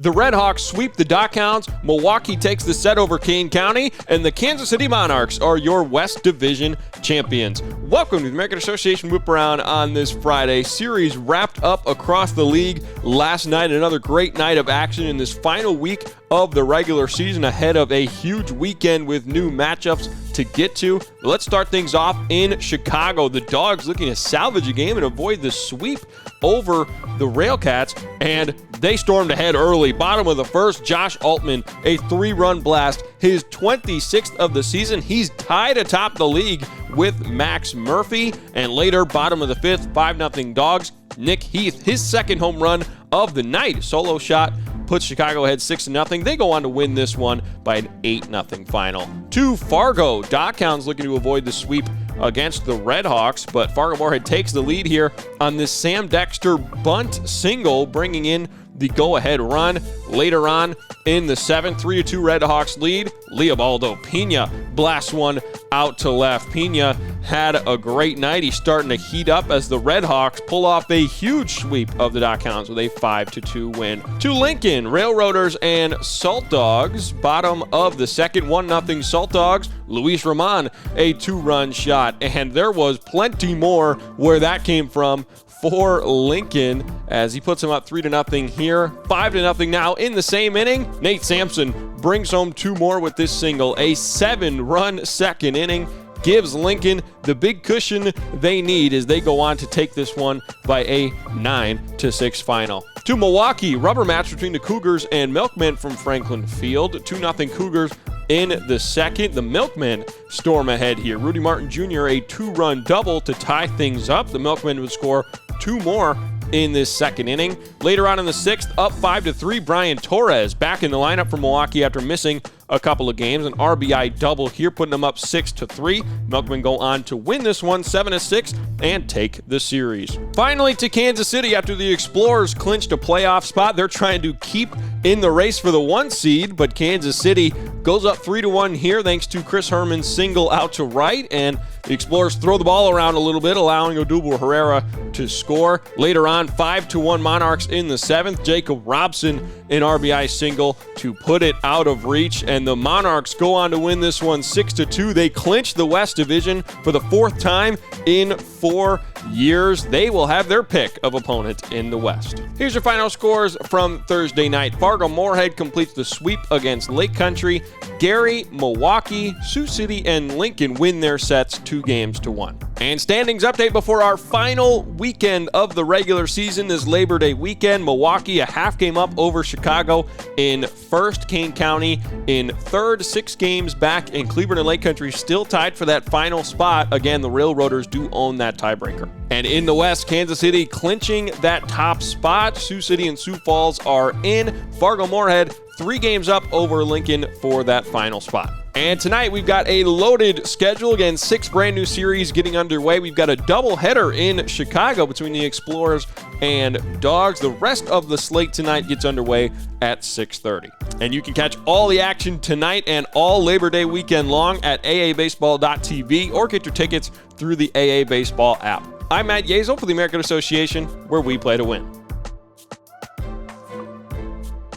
The RedHawks sweep the DockHounds, Milwaukee takes the set over Kane County, and the Kansas City Monarchs are your West Division champions. Welcome to the American Association Whiparound on this Friday. Series wrapped up across the league last night. Another great night of action in this final week of the regular season ahead of a huge weekend with new matchups to get to. But let's start things off in Chicago. The Dogs looking to salvage a game and avoid the sweep over the Railcats, and they stormed ahead early. Bottom of the first, Josh Altman, a 3-run blast, his 26th of the season. He's tied atop the league with Max Murphy, and later, bottom of the fifth, 5-0 Dogs. Nick Heath, his second home run of the night, solo shot, puts Chicago ahead 6-0. They go on to win this one by an 8-0 final. To Fargo, DockHounds looking to avoid the sweep against the RedHawks, but Fargo-Moorhead takes the lead here on this Sam Dexter bunt single, bringing in the go-ahead run. Later on in the 7th, 3-2 RedHawks lead. Leobaldo Pena blasts one out to left. Pena had a great night. He's starting to heat up as the RedHawks pull off a huge sweep of the DockHounds with a 5-2 win. To Lincoln, Railroaders and Salt Dogs. Bottom of the second, 1-0 Salt Dogs. Luis Roman, a 2-run shot, and there was plenty more where that came from for Lincoln as he puts him up 3-0 here. 5-0 now in the same inning. Nate Sampson brings home 2 more with this single. A 7-run second inning gives Lincoln the big cushion they need as they go on to take this one by a 9-6 final. To Milwaukee, rubber match between the Cougars and Milkmen from Franklin Field. 2-0 Cougars in the second. The Milkmen storm ahead here. Rudy Martin Jr., a 2-run double to tie things up. The Milkmen would score 2 more in this second inning. Later on in the 6th, up 5-3, Brian Torres back in the lineup for Milwaukee after missing a couple of games. An RBI double here, putting them up 6-3. Milkmen go on to win this one 7-6 and take the series. Finally to Kansas City, after the Explorers clinched a playoff spot, they're trying to keep in the race for the 1 seed, but Kansas City goes up 3-1 here thanks to Chris Herman's single out to right, and the Explorers throw the ball around a little bit, allowing Odubel Herrera to score. Later on, 5-1 Monarchs in the 7th. Jacob Robson, an RBI single to put it out of reach, and the Monarchs go on to win this one 6-2. They clinch the West Division for the 4th time in 4 years. They will have their pick of opponent in the West. Here's your final scores from Thursday night. Fargo-Moorhead completes the sweep against Lake Country. Gary, Milwaukee, Sioux City, and Lincoln win their sets 2-1. And standings update before our final weekend of the regular season this Labor Day weekend. Milwaukee a half game up over Chicago in first. Kane County in third, 6 games back, and Cleveland and Lake Country still tied for that final spot. Again, the Railroaders do own that tiebreaker. And in the West, Kansas City clinching that top spot. Sioux City and Sioux Falls are in. Fargo-Moorhead 3 games up over Lincoln for that final spot. And tonight we've got a loaded schedule. Again, 6 brand new series getting underway. We've got a doubleheader in Chicago between the Explorers and Dogs. The rest of the slate tonight gets underway at 6:30. And you can catch all the action tonight and all Labor Day weekend long at aabaseball.tv or get your tickets through the AA Baseball app. I'm Matt Yeazel for the American Association, where we play to win.